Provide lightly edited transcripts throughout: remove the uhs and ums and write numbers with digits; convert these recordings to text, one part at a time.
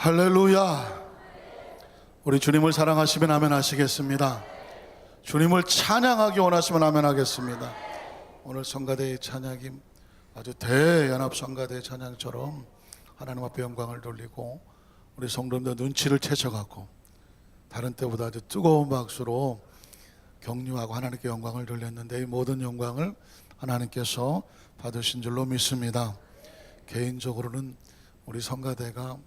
할렐루야. 우리 주님을 사랑하시면 아멘 하시겠습니다. 주님을 찬양하기 원하시면 아멘 하겠습니다. 오늘 성가대의 찬양이 아주 대연합 성가대 찬양처럼 하나님 앞에 영광을 돌리고 우리 성도님들 눈치를 채쳐갖고 다른 때보다 아주 뜨거운 박수로 격려하고 하나님께 영광을 돌렸는데, 이 모든 영광을 하나님께서 받으신 줄로 믿습니다. 개인적으로는 우리 성가대가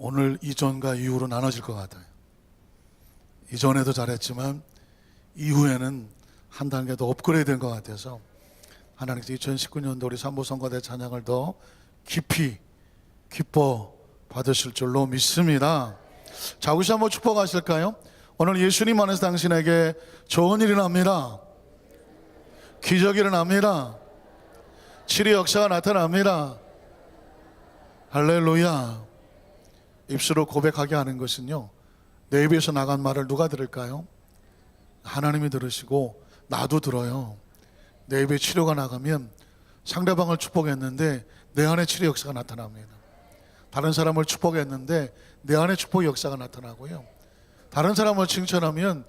오늘 이전과 이후로 나눠질 것 같아요. 이전에도 잘했지만 이후에는 한 단계 더 업그레이드 된 것 같아서 하나님께서 2019년도 우리 삼보성가대 찬양을 더 깊이 기뻐 받으실 줄로 믿습니다. 자, 우리 한번 축복하실까요? 오늘 예수님 안에서 당신에게 좋은 일이 납니다. 기적이 일어납니다. 치료 역사가 나타납니다. 할렐루야. 입술로 고백하게 하는 것은요, 내 입에서 나간 말을 누가 들을까요? 하나님이 들으시고 나도 들어요. 내 입에 치료가 나가면 상대방을 축복했는데 내 안에 치료 역사가 나타납니다. 다른 사람을 축복했는데 내 안에 축복의 역사가 나타나고요, 다른 사람을 칭찬하면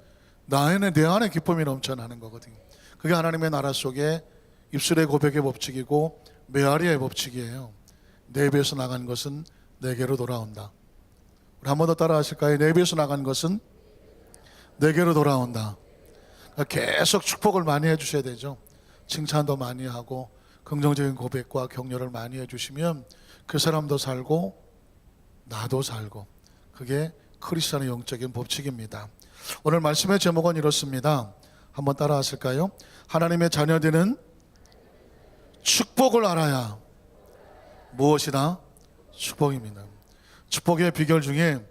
내 안에 기쁨이 넘쳐나는 거거든요. 그게 하나님의 나라 속에 입술의 고백의 법칙이고 메아리의 법칙이에요. 내 입에서 나간 것은 내게로 돌아온다. 우리 한 번 더 따라 하실까요? 내 입에서 나간 것은 내게로 돌아온다. 그러니까 계속 축복을 많이 해주셔야 되죠. 칭찬도 많이 하고 긍정적인 고백과 격려를 많이 해주시면 그 사람도 살고 나도 살고, 그게 크리스천의 영적인 법칙입니다. 오늘 말씀의 제목은 이렇습니다. 한번 따라 하실까요? 하나님의 자녀되는 축복을 알아야 무엇이다? 축복입니다. 축복의 비결 중에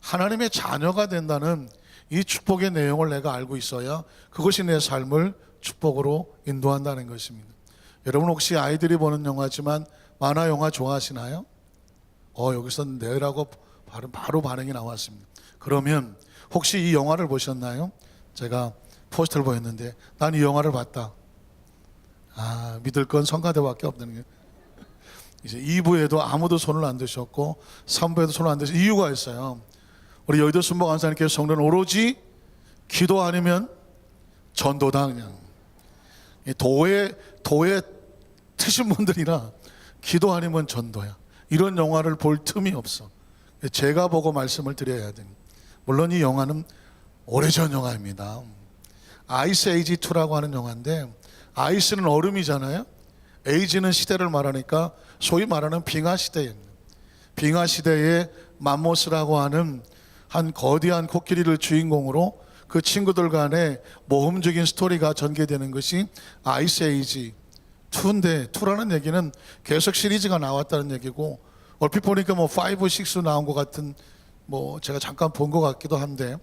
하나님의 자녀가 된다는 이 축복의 내용을 내가 알고 있어야 그것이 내 삶을 축복으로 인도한다는 것입니다. 여러분 혹시 아이들이 보는 영화지만 만화 영화 좋아하시나요? 여기서 네라고 바로 반응이 나왔습니다. 그러면 혹시 이 영화를 보셨나요? 제가 포스터를 보였는데 난 이 영화를 봤다. 믿을 건 성가대밖에 없는 거예요. 이제 2부에도 아무도 손을 안 드셨고 3부에도 손을 안 드신 이유가 있어요. 우리 여의도 순복 안사님께서 성도는 오로지 기도 아니면 전도다. 그냥 도에 트신 분들이라 기도 아니면 전도야. 이런 영화를 볼 틈이 없어. 제가 보고 말씀을 드려야 됩니다. 물론 이 영화는 오래전 영화입니다. 아이스 에이지 2라고 하는 영화인데, 아이스는 얼음이잖아요. 에이지는 시대를 말하니까 소위 말하는 빙하 시대입니다. 빙하 시대에 맘모스라고 하는 한 거대한 코끼리를 주인공으로 그 친구들 간의 모험적인 스토리가 전개되는 것이 아이스 에이지 2인데, 2라는 얘기는 계속 시리즈가 나왔다는 얘기고, 얼핏 보니까 5, 6 나온 것 같은, 제가 잠깐 본 것 같기도 한데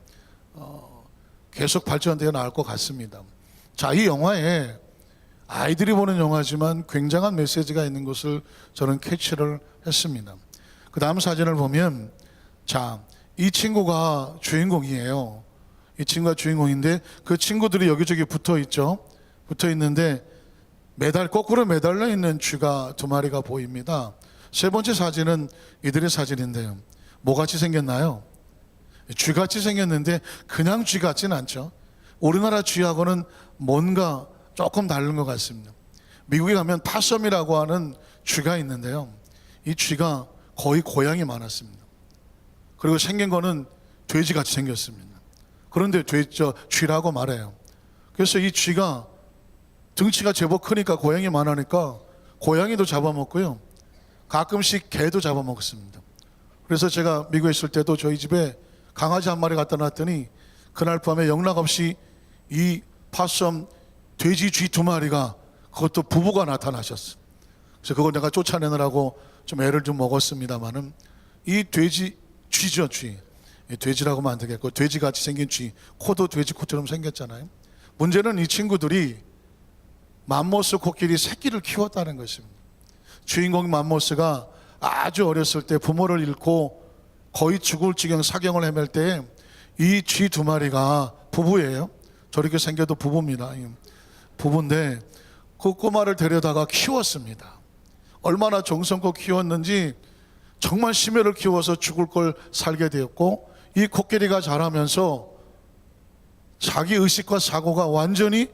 계속 발전되어 나올 것 같습니다. 자, 이 영화에 아이들이 보는 영화지만 굉장한 메시지가 있는 것을 저는 캐치를 했습니다. 그 다음 사진을 보면, 자, 이 친구가 주인공이에요. 이 친구가 주인공인데 그 친구들이 여기저기 붙어 있죠. 붙어 있는데 거꾸로 매달려 있는 쥐가 2마리가 보입니다. 세 번째 사진은 이들의 사진인데요. 뭐같이 생겼나요? 쥐같이 생겼는데 그냥 쥐 같지는 않죠. 우리나라 쥐하고는 뭔가 조금 다른 것 같습니다. 미국에 가면 파섬이라고 하는 쥐가 있는데요, 이 쥐가 거의 고양이 많았습니다. 그리고 생긴 거는 돼지같이 생겼습니다. 그런데 쥐라고 말해요. 그래서 이 쥐가 등치가 제법 크니까 고양이 많으니까 고양이도 잡아먹고요, 가끔씩 개도 잡아먹습니다. 그래서 제가 미국에 있을 때도 저희 집에 강아지 한 마리 갖다 놨더니 그날 밤에 영락없이 이 파섬 돼지 쥐 2마리가 그것도 부부가 나타나셨어. 그래서 그걸 내가 쫓아내느라고 좀 애를 좀 먹었습니다만은, 이 쥐죠, 쥐. 돼지라고 하면 안 되겠고, 돼지같이 생긴 쥐, 코도 돼지 코처럼 생겼잖아요. 문제는 이 친구들이 맘모스 코끼리 새끼를 키웠다는 것입니다. 주인공 맘모스가 아주 어렸을 때 부모를 잃고 거의 죽을 지경 사경을 헤맬 때 이 쥐 2마리가 부부예요. 저렇게 생겨도 부부입니다. 부부인데 그 꼬마를 데려다가 키웠습니다. 얼마나 정성껏 키웠는지 정말 심혈을 키워서 죽을 걸 살게 되었고, 이 코끼리가 자라면서 자기 의식과 사고가 완전히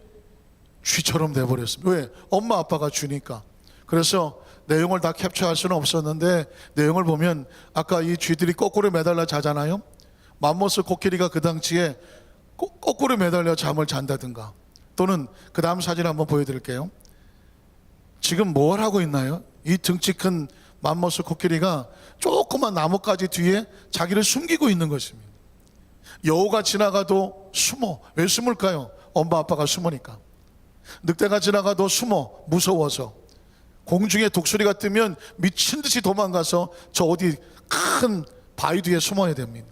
쥐처럼 돼버렸습니다. 왜? 엄마 아빠가 쥐니까. 그래서 내용을 다 캡처할 수는 없었는데, 내용을 보면 아까 이 쥐들이 거꾸로 매달려 자잖아요. 맘모스 코끼리가 그 당시에 거꾸로 매달려 잠을 잔다든가, 또는 그 다음 사진 한번 보여드릴게요. 지금 뭘 하고 있나요? 이 등치 큰 맘모스 코끼리가 조그만 나뭇가지 뒤에 자기를 숨기고 있는 것입니다. 여우가 지나가도 숨어. 왜 숨을까요? 엄마 아빠가 숨으니까. 늑대가 지나가도 숨어. 무서워서. 공중에 독수리가 뜨면 미친 듯이 도망가서 저 어디 큰 바위 뒤에 숨어야 됩니다.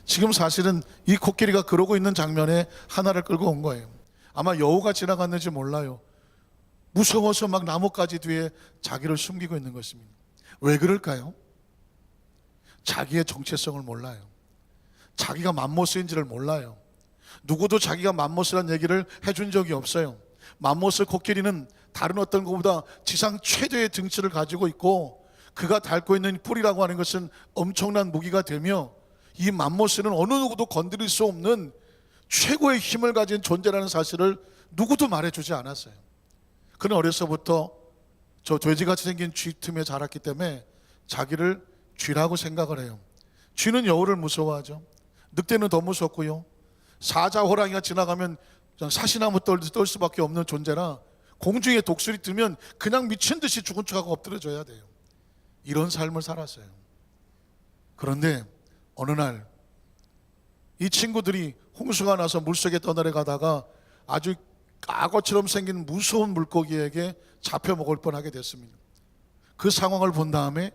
지금 사실은 이 코끼리가 그러고 있는 장면에 하나를 끌고 온 거예요. 아마 여우가 지나갔는지 몰라요. 무서워서 막 나뭇가지 뒤에 자기를 숨기고 있는 것입니다. 왜 그럴까요? 자기의 정체성을 몰라요. 자기가 맘모스인지를 몰라요. 누구도 자기가 맘모스라는 얘기를 해준 적이 없어요. 맘모스 코끼리는 다른 어떤 것보다 지상 최대의 등치를 가지고 있고, 그가 닳고 있는 뿔이라고 하는 것은 엄청난 무기가 되며, 이 맘모스는 어느 누구도 건드릴 수 없는 최고의 힘을 가진 존재라는 사실을 누구도 말해주지 않았어요. 그는 어려서부터 저 돼지같이 생긴 쥐 틈에 자랐기 때문에 자기를 쥐라고 생각을 해요. 쥐는 여우를 무서워하죠. 늑대는 더 무섭고요. 사자, 호랑이가 지나가면 그냥 사시나무 떨 수밖에 없는 존재라, 공중에 독수리 뜨면 그냥 미친 듯이 죽은 척하고 엎드려져야 돼요. 이런 삶을 살았어요. 그런데 어느 날 이 친구들이 홍수가 나서 물속에 떠내려가다가 아주 악어처럼 생긴 무서운 물고기에게 잡혀 먹을 뻔하게 됐습니다. 그 상황을 본 다음에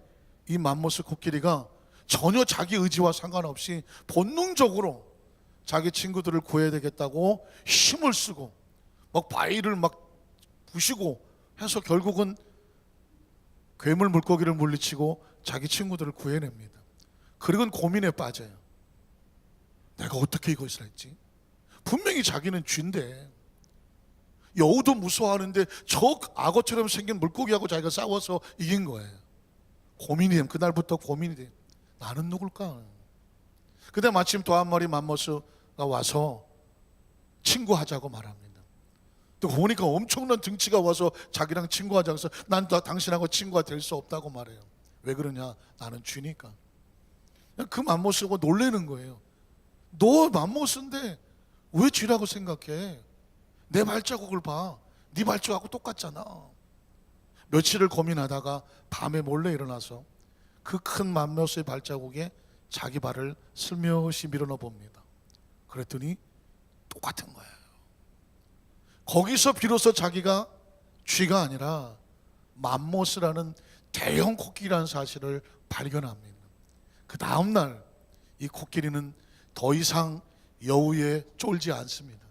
이 맘모스 코끼리가 전혀 자기 의지와 상관없이 본능적으로 자기 친구들을 구해야 되겠다고 힘을 쓰고 막 바위를 막 부시고 해서 결국은 괴물 물고기를 물리치고 자기 친구들을 구해냅니다. 그리고는 고민에 빠져요. 내가 어떻게 이것을 했지? 분명히 자기는 쥐인데, 여우도 무서워하는데 저 악어처럼 생긴 물고기하고 자기가 싸워서 이긴 거예요. 고민이 되면, 그날부터 고민이 돼요. 나는 누굴까? 근데 마침 또 한 마리 맘모스가 와서 친구하자고 말합니다. 또 보니까 엄청난 등치가 와서 자기랑 친구하자고 해서, 난 당신하고 친구가 될 수 없다고 말해요. 왜 그러냐? 나는 쥐니까. 그 맘모스가 놀라는 거예요. 너 맘모스인데 왜 쥐라고 생각해? 내 발자국을 봐. 네 발자국하고 똑같잖아. 며칠을 고민하다가 밤에 몰래 일어나서 그 큰 맘모스의 발자국에 자기 발을 슬며시 밀어넣어 봅니다. 그랬더니 똑같은 거예요. 거기서 비로소 자기가 쥐가 아니라 맘모스라는 대형 코끼리라는 사실을 발견합니다. 그 다음날 이 코끼리는 더 이상 여우에 쫄지 않습니다.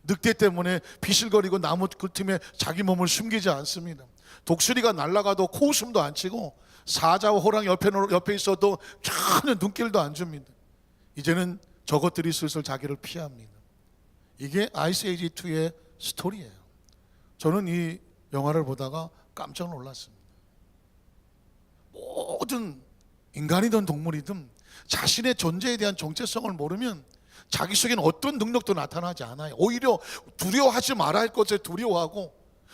늑대 때문에 비실거리고 나무 그 틈에 자기 몸을 숨기지 않습니다. 독수리가 날아가도 코웃음도 안 치고, 사자와 호랑이 옆에 있어도 전혀 눈길도 안 줍니다. 이제는 저것들이 슬슬 자기를 피합니다. 이게 아이스 에이지 2의 스토리예요. 저는 이 영화를 보다가 깜짝 놀랐습니다. 모든 인간이든 동물이든 자신의 존재에 대한 정체성을 모르면 자기 속에는 어떤 능력도 나타나지 않아요. 오히려 두려워하지 말아야 할 것에 두려워하고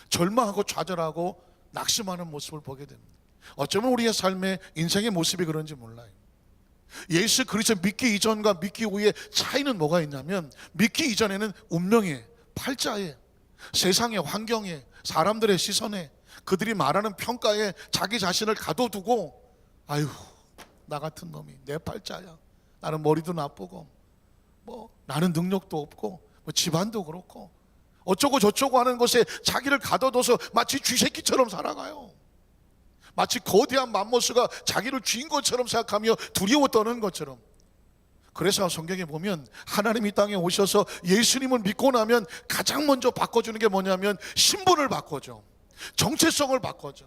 절망하고 좌절하고 낙심하는 모습을 보게 됩니다. 어쩌면 우리의 삶의 인생의 모습이 그런지 몰라요. 예수 그리스도 믿기 이전과 믿기 후의 차이는 뭐가 있냐면, 믿기 이전에는 운명에, 팔자에, 세상의 환경에, 사람들의 시선에, 그들이 말하는 평가에 자기 자신을 가둬두고, 아유 나 같은 놈이, 내 팔자야, 나는 머리도 나쁘고 나는 능력도 없고 집안도 그렇고 어쩌고 저쩌고 하는 것에 자기를 가둬둬서 마치 쥐새끼처럼 살아가요. 마치 거대한 맘모스가 자기를 쥐인 것처럼 생각하며 두려워 떠는 것처럼. 그래서 성경에 보면 하나님이 이 땅에 오셔서 예수님을 믿고 나면 가장 먼저 바꿔주는 게 뭐냐면 신분을 바꿔줘, 정체성을 바꿔줘.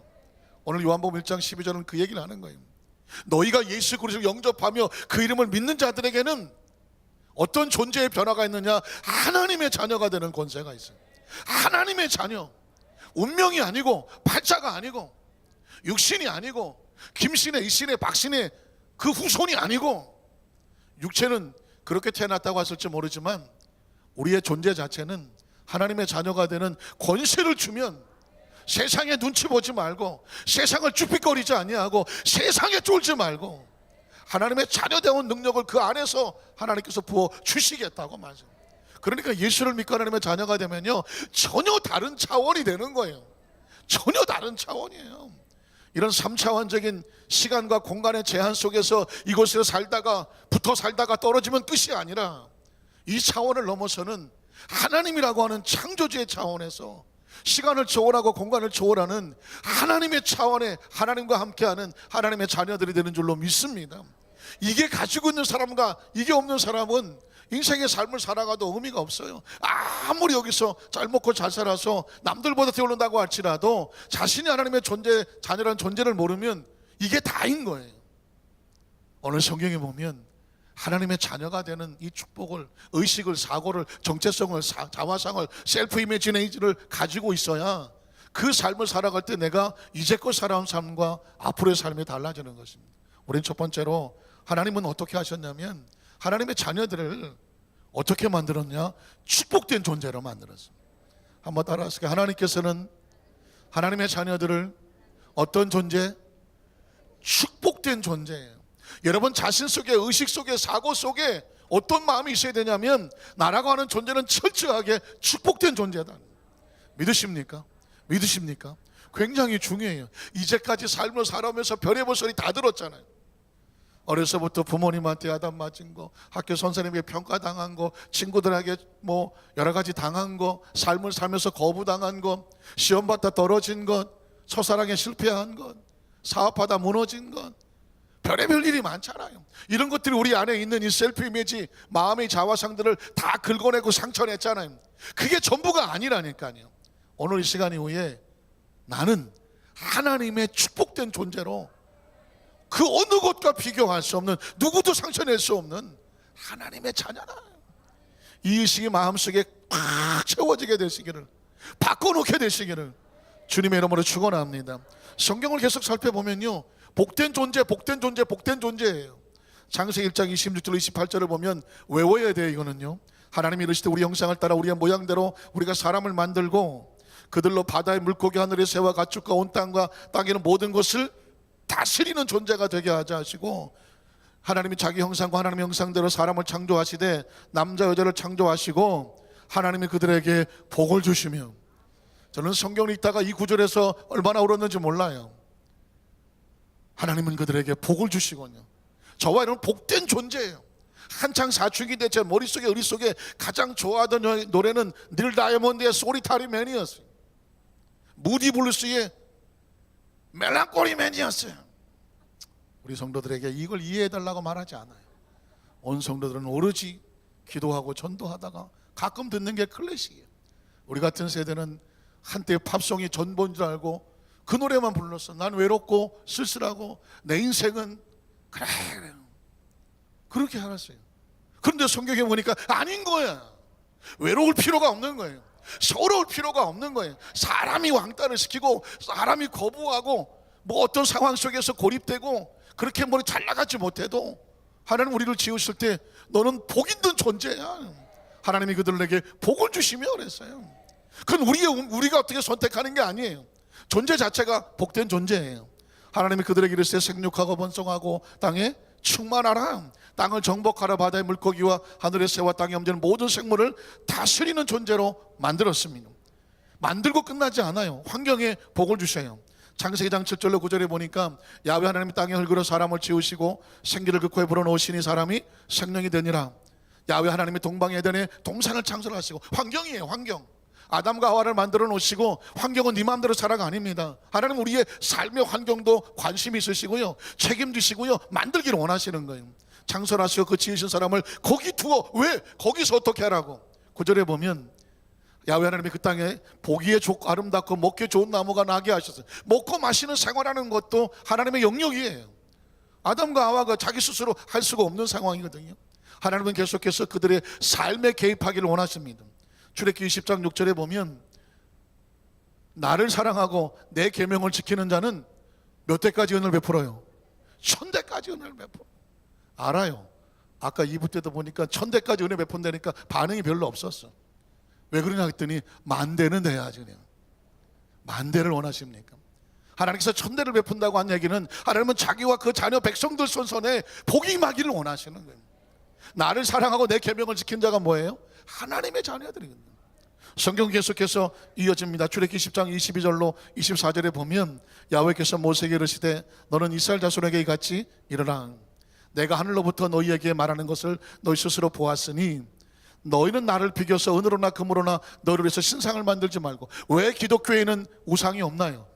오늘 요한복음 1장 12절은 그 얘기를 하는 거예요. 너희가 예수 그리스도를 영접하며 그 이름을 믿는 자들에게는 어떤 존재의 변화가 있느냐? 하나님의 자녀가 되는 권세가 있어요. 하나님의 자녀. 운명이 아니고 팔자가 아니고 육신이 아니고 김씨네, 이씨네, 박씨네 그 후손이 아니고, 육체는 그렇게 태어났다고 했을지 모르지만 우리의 존재 자체는 하나님의 자녀가 되는 권세를 주면 세상에 눈치 보지 말고, 세상을 쭈삣거리지 아니하고, 세상에 쫄지 말고 하나님의 자녀되는 능력을 그 안에서 하나님께서 부어 주시겠다고 말씀. 그러니까 예수를 믿고 하나님의 자녀가 되면요, 전혀 다른 차원이 되는 거예요. 전혀 다른 차원이에요. 이런 3차원적인 시간과 공간의 제한 속에서 이곳에 살다가 붙어 살다가 떨어지면 끝이 아니라, 이 차원을 넘어서는 하나님이라고 하는 창조주의 차원에서 시간을 초월하고 공간을 초월하는 하나님의 차원에 하나님과 함께하는 하나님의 자녀들이 되는 줄로 믿습니다. 이게 가지고 있는 사람과 이게 없는 사람은 인생의 삶을 살아가도 의미가 없어요. 아무리 여기서 잘 먹고 잘 살아서 남들보다 뛰어오른다고 할지라도 자신이 하나님의 존재, 자녀라는 존재를 모르면 이게 다인 거예요. 오늘 성경에 보면 하나님의 자녀가 되는 이 축복을, 의식을, 사고를, 정체성을, 자화상을, 셀프 이미지네이지를 가지고 있어야 그 삶을 살아갈 때 내가 이제껏 살아온 삶과 앞으로의 삶이 달라지는 것입니다. 우리는 첫 번째로 하나님은 어떻게 하셨냐면 하나님의 자녀들을 어떻게 만들었냐? 축복된 존재로 만들었습니다. 한번 따라하실게요. 하나님께서는 하나님의 자녀들을 어떤 존재? 축복된 존재예요. 여러분 자신 속에, 의식 속에, 사고 속에 어떤 마음이 있어야 되냐면, 나라고 하는 존재는 철저하게 축복된 존재다. 믿으십니까? 믿으십니까? 굉장히 중요해요. 이제까지 삶을 살아오면서 별의별 소리 다 들었잖아요. 어려서부터 부모님한테 야단 맞은 거, 학교 선생님에게 평가당한 거, 친구들에게 뭐 여러 가지 당한 거, 삶을 살면서 거부당한 것, 시험 받다 떨어진 것, 첫사랑에 실패한 것, 사업하다 무너진 것, 별의별 일이 많잖아요. 이런 것들이 우리 안에 있는 이 셀프 이미지, 마음의 자화상들을 다 긁어내고 상처냈잖아요. 그게 전부가 아니라니까요. 오늘 이 시간 이후에 나는 하나님의 축복된 존재로, 그 어느 것과 비교할 수 없는, 누구도 상처낼 수 없는 하나님의 자녀다. 이 의식이 마음속에 꽉 채워지게 되시기를, 바꿔놓게 되시기를 주님의 이름으로 축원합니다. 성경을 계속 살펴보면요, 복된 존재, 복된 존재, 복된 존재예요. 창세기 1장 26절 28절을 보면 외워야 돼요. 이거는요, 하나님이 이르시되 우리 형상을 따라 우리의 모양대로 우리가 사람을 만들고 그들로 바다의 물고기, 하늘의 새와 가축과 온 땅과 땅에 있는 모든 것을 다스리는 존재가 되게 하자 하시고, 하나님이 자기 형상과 하나님의 형상대로 사람을 창조하시되 남자 여자를 창조하시고 하나님이 그들에게 복을 주시며, 저는 성경을 읽다가 이 구절에서 얼마나 울었는지 몰라요. 하나님은 그들에게 복을 주시군요. 저와 여러분 복된 존재예요. 한창 사춘기 때 제 머릿속에, 의릿속에 가장 좋아하던 노래는 닐 다이아몬드의 소리타리 맨이었어요. 무디 블루스의 멜랑콜리 맨이었어요. 우리 성도들에게 이걸 이해해달라고 말하지 않아요. 온 성도들은 오로지 기도하고 전도하다가 가끔 듣는 게 클래식이에요. 우리 같은 세대는 한때 팝송이 전부인 줄 알고 그 노래만 불렀어. 난 외롭고 쓸쓸하고 내 인생은 그래 그렇게 살았어요. 그런데 성경에 보니까 아닌 거야. 외로울 필요가 없는 거예요. 서러울 필요가 없는 거예요. 사람이 왕따를 시키고 사람이 거부하고 뭐 어떤 상황 속에서 고립되고 그렇게 뭐 잘 나가지 못해도 하나님 우리를 지으실 때 너는 복 있는 존재야. 하나님이 그들에게 복을 주시며 그랬어요. 그건 우리가 어떻게 선택하는 게 아니에요. 존재 자체가 복된 존재예요. 하나님이 그들에게 이르시되 생육하고 번성하고 땅에 충만하라. 땅을 정복하라. 바다의 물고기와 하늘의 새와 땅에 움직이는 모든 생물을 다스리는 존재로 만들었습니다. 만들고 끝나지 않아요. 환경에 복을 주셔요. 창세기 2장 7절로 9절에 보니까 야훼 하나님이 땅에 흙으로 사람을 지으시고 생기를 그 코에 불어넣으시니 사람이 생명이 되니라. 야훼 하나님이 동방 에덴에 동산을 창설하시고, 환경이에요. 환경. 아담과 하와를 만들어 놓으시고, 환경은 네 마음대로 살아가 아닙니다. 하나님 우리의 삶의 환경도 관심이 있으시고요, 책임지시고요, 만들기를 원하시는 거예요. 창설하시고 그 지으신 사람을 거기 두어. 왜? 거기서 어떻게 하라고? 9절에 보면 야훼 하나님이 그 땅에 보기에 좋고 아름답고 먹기 좋은 나무가 나게 하셨어요. 먹고 마시는 생활하는 것도 하나님의 영역이에요. 아담과 하와가 자기 스스로 할 수가 없는 상황이거든요. 하나님은 계속해서 그들의 삶에 개입하기를 원하십니다. 출애굽기 20장 6절에 보면 나를 사랑하고 내 계명을 지키는 자는 몇 대까지 은혜를 베풀어요? 1000대까지 은혜를 베풀어. 알아요. 아까 2부 때도 보니까 1000대까지 은혜 베푼다니까 반응이 별로 없었어. 왜 그러냐 했더니 10,000대는 돼야지. 그냥 10,000대를 원하십니까? 하나님께서 1000대를 베푼다고 한 얘기는 하나님은 자기와 그 자녀 백성들 손손에 복이 임하기를 원하시는 거예요. 나를 사랑하고 내 계명을 지킨 자가 뭐예요? 하나님의 자녀들이거든요. 성경 계속해서 이어집니다. 출애굽기 10장 22절로 24절에 보면 야훼께서 모세에게 이르시되 너는 이스라엘 자손에게 이같이 이르라. 내가 하늘로부터 너희에게 말하는 것을 너희 스스로 보았으니 너희는 나를 비교서 은으로나 금으로나 너를 위해서 신상을 만들지 말고. 왜 기독교에는 우상이 없나요?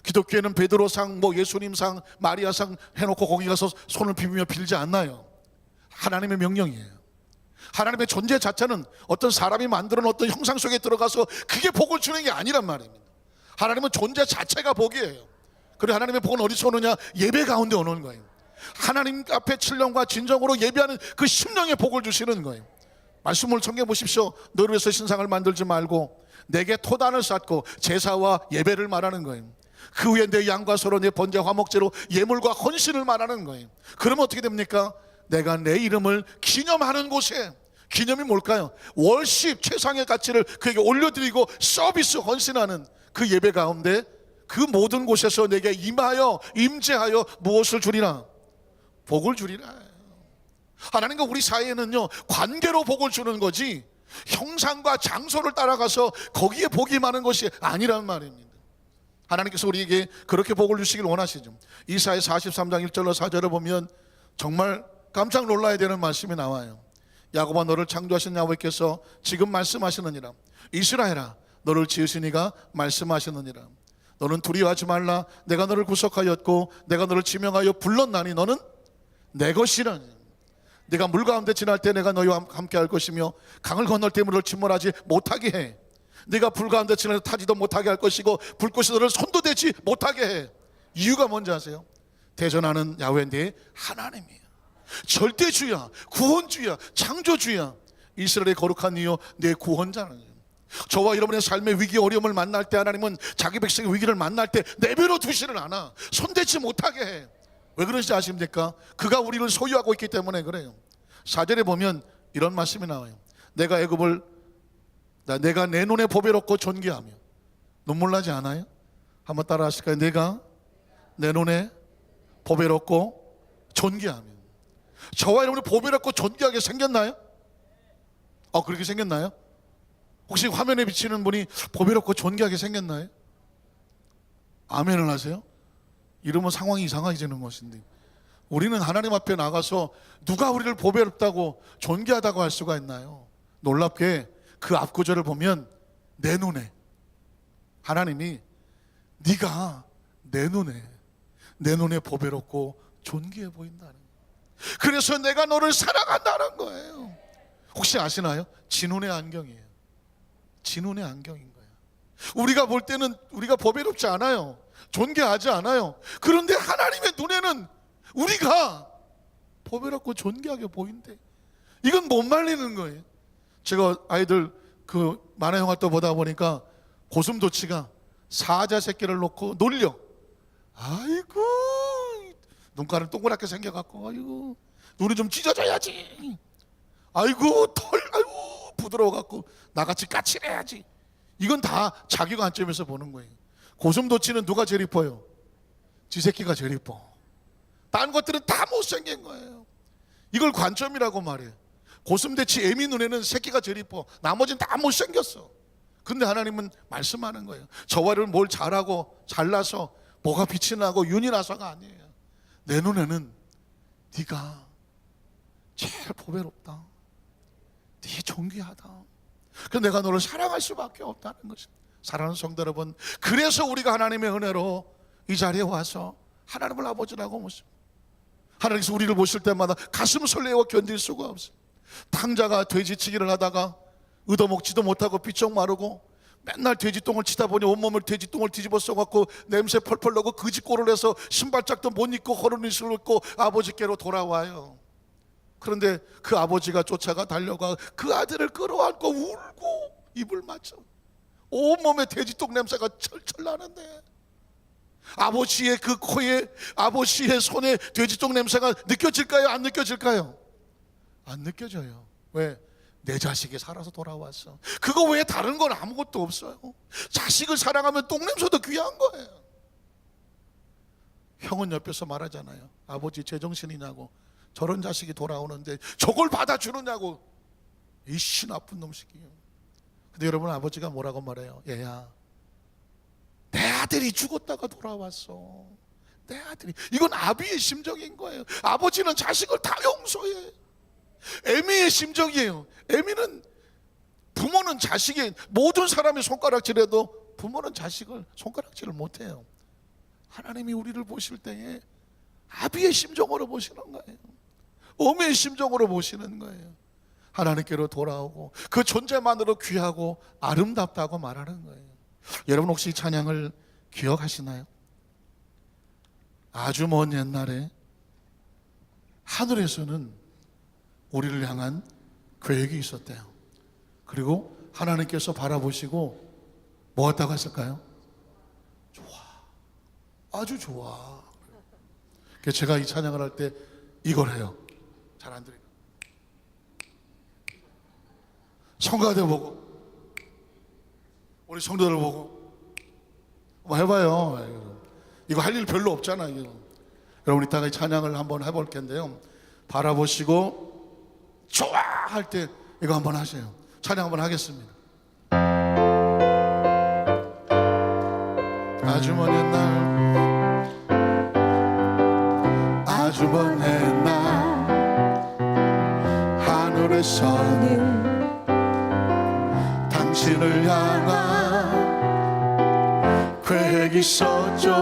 기독교에는 베드로상, 예수님상, 마리아상 해놓고 거기 가서 손을 비비며 빌지 않나요? 하나님의 명령이에요. 하나님의 존재 자체는 어떤 사람이 만드는 어떤 형상 속에 들어가서 그게 복을 주는 게 아니란 말입니다. 하나님은 존재 자체가 복이에요. 그리고 하나님의 복은 어디서 오느냐? 예배 가운데 오는 거예요. 하나님 앞에 신령과 진정으로 예배하는 그 심령의 복을 주시는 거예요. 말씀을 청해 보십시오. 너를 위해서 신상을 만들지 말고 내게 토단을 쌓고 제사와 예배를 말하는 거예요. 그 위에 내 양과 소로 내 번제 화목제로 예물과 헌신을 말하는 거예요. 그러면 어떻게 됩니까? 내가 내 이름을 기념하는 곳에, 기념이 뭘까요? 월십, 최상의 가치를 그에게 올려드리고 서비스 헌신하는 그 예배 가운데 그 모든 곳에서 내게 임재하여 무엇을 주리라? 복을 주리라. 하나님과 우리 사이에는요 관계로 복을 주는 거지 형상과 장소를 따라가서 거기에 복이 많은 것이 아니란 말입니다. 하나님께서 우리에게 그렇게 복을 주시길 원하시죠. 이사야 43장 1절로 4절을 보면 정말 깜짝 놀라야 되는 말씀이 나와요. 야곱아 너를 창조하신 야훼께서 지금 말씀하시느니라. 이스라엘아 너를 지으신 이가 말씀하시느니라. 너는 두려워하지 말라. 내가 너를 구속하였고 내가 너를 지명하여 불렀나니 너는 내 것이라니. 네가 물 가운데 지날 때 내가 너희와 함께 할 것이며 강을 건널 때 물을 침몰하지 못하게 해. 네가 불 가운데 지날 때 타지도 못하게 할 것이고 불꽃이 너를 손도 대지 못하게 해. 이유가 뭔지 아세요? 대전하는 야훼 네 하나님이에요. 절대주야, 구원주야, 창조주야. 이스라엘의 거룩한 이요 내 구원자는. 저와 여러분의 삶의 위기 어려움을 만날 때 하나님은 자기 백성의 위기를 만날 때 내버려 두지를 않아. 손대지 못하게 해. 왜 그런지 아십니까? 그가 우리를 소유하고 있기 때문에 그래요. 4절에 보면 이런 말씀이 나와요. 내가 내 눈에 보배롭고 존귀하며. 눈물 나지 않아요? 한번 따라 하실까요? 내가 내 눈에 보배롭고 존귀하며. 저와 여러분이 보배롭고 존귀하게 생겼나요? 그렇게 생겼나요? 혹시 화면에 비치는 분이 보배롭고 존귀하게 생겼나요? 아멘을 하세요? 이러면 상황이 이상해지는 것인데, 우리는 하나님 앞에 나가서 누가 우리를 보배롭다고 존귀하다고 할 수가 있나요? 놀랍게 그 앞구절을 보면 내 눈에, 하나님이 네가 내 눈에 보배롭고 존귀해 보인다는 거예요. 그래서 내가 너를 사랑한다는 거예요. 혹시 아시나요? 진운의 안경이에요. 진운의 안경인 거예요. 우리가 볼 때는 우리가 보배롭지 않아요. 존귀하지 않아요. 그런데 하나님의 눈에는 우리가 보배롭고 존귀하게 보인대. 이건 못 말리는 거예요. 제가 아이들 그 만화 영화 또 보다 보니까 고슴도치가 사자 새끼를 놓고 놀려. 아이고 눈가는 동그랗게 생겨갖고 아이고 눈이 좀 찢어져야지. 아이고 털 아이고 부드러워갖고 나같이 까칠해야지. 이건 다 자기 관점에서 보는 거예요. 고슴도치는 누가 제일 이뻐요? 지 새끼가 제일 이뻐. 다른 것들은 다 못생긴 거예요. 이걸 관점이라고 말해요. 고슴도치 애미 눈에는 새끼가 제일 이뻐. 나머지는 다 못생겼어. 근데 하나님은 말씀하는 거예요. 저와를 뭘 잘하고 잘나서 뭐가 빛이 나고 윤이 나서가 아니에요. 내 눈에는 네가 제일 보배롭다. 네 존귀하다. 그래서 내가 너를 사랑할 수밖에 없다는 것입니다. 사랑하는 성도 여러분, 그래서 우리가 하나님의 은혜로 이 자리에 와서 하나님을 아버지라고 모십니다. 하나님께서 우리를 보실 때마다 가슴 설레고 견딜 수가 없어요. 탕자가 돼지치기를 하다가 얻어먹지도 못하고 삐쩍 마르고 맨날 돼지똥을 치다 보니 온몸을 돼지똥을 뒤집어 써갖고 냄새 펄펄 나고 거지꼴을 해서 신발짝도 못 입고 허른 이슬을 입고 아버지께로 돌아와요. 그런데 그 아버지가 쫓아가 달려가 그 아들을 끌어안고 울고 입을 맞춰. 온몸에 돼지똥 냄새가 철철 나는데 아버지의 그 코에, 아버지의 손에 돼지똥 냄새가 느껴질까요? 안 느껴질까요? 안 느껴져요. 왜? 내 자식이 살아서 돌아왔어. 그거 외에 다른 건 아무것도 없어요. 자식을 사랑하면 똥 냄새도 귀한 거예요. 형은 옆에서 말하잖아요. 아버지 제정신이냐고. 저런 자식이 돌아오는데 저걸 받아주느냐고. 이씨 나쁜 놈식이요. 근데 여러분, 아버지가 뭐라고 말해요? 얘야, 내 아들이 죽었다가 돌아왔어. 내 아들이. 이건 아비의 심정인 거예요. 아버지는 자식을 다 용서해. 애미의 심정이에요. 애미는, 부모는 자식의, 모든 사람이 손가락질해도 부모는 자식을 손가락질을 못해요. 하나님이 우리를 보실 때에 아비의 심정으로 보시는 거예요. 어머니의 심정으로 보시는 거예요. 하나님께로 돌아오고 그 존재만으로 귀하고 아름답다고 말하는 거예요. 여러분, 혹시 이 찬양을 기억하시나요? 아주 먼 옛날에 하늘에서는 우리를 향한 계획이 있었대요. 그리고 하나님께서 바라보시고 뭐 했다고 했을까요? 좋아, 아주 좋아. 그래서 제가 이 찬양을 할 때 이걸 해요. 잘 안 들리나? 성가대 보고, 우리 성도들 보고 한번 해봐요. 이거 할 일 별로 없잖아. 이거. 여러분, 이따가 이 찬양을 한번 해볼 텐데요, 바라보시고 좋아 할 때 이거 한번 하세요. 찬양 한번 하겠습니다. 아주 먼 옛날, 아주 먼 옛날 하늘에서는 당신을 향한 계획이 있었죠.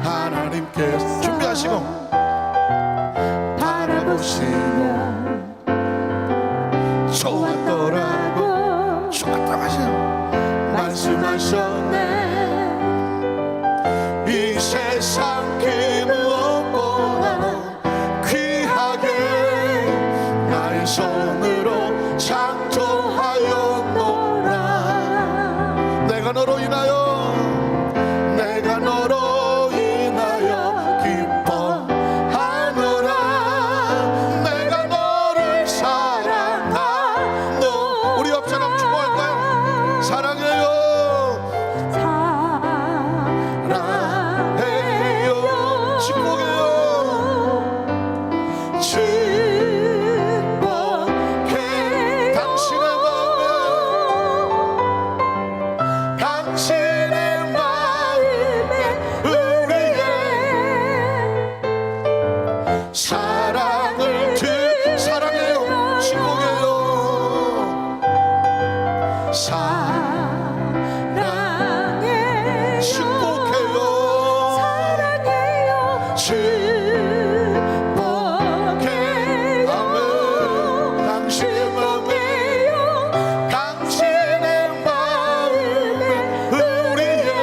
하나님께서 준비하시고 바라보시면 좋았더라고. 좋았다고 하세요. 말씀하셨네. 이 세상 그 무엇보다 귀하게 나의 손으로 창조하였노라. 내가 너로 인하여, 내가 너로 인하여 기뻐하노라. 내가 너를 사랑하노. 우리 옆 사람 축복할까요? 사랑해요. 사랑해요. 축복해요. 축복해. 당신의 마음에, 당신의 마음에 우리의 사랑을 사랑해요. 축복해요. 사랑해. 축복해요. 사랑해요. 축복해요. 당신의 마음에, 당신의 마음에 우리의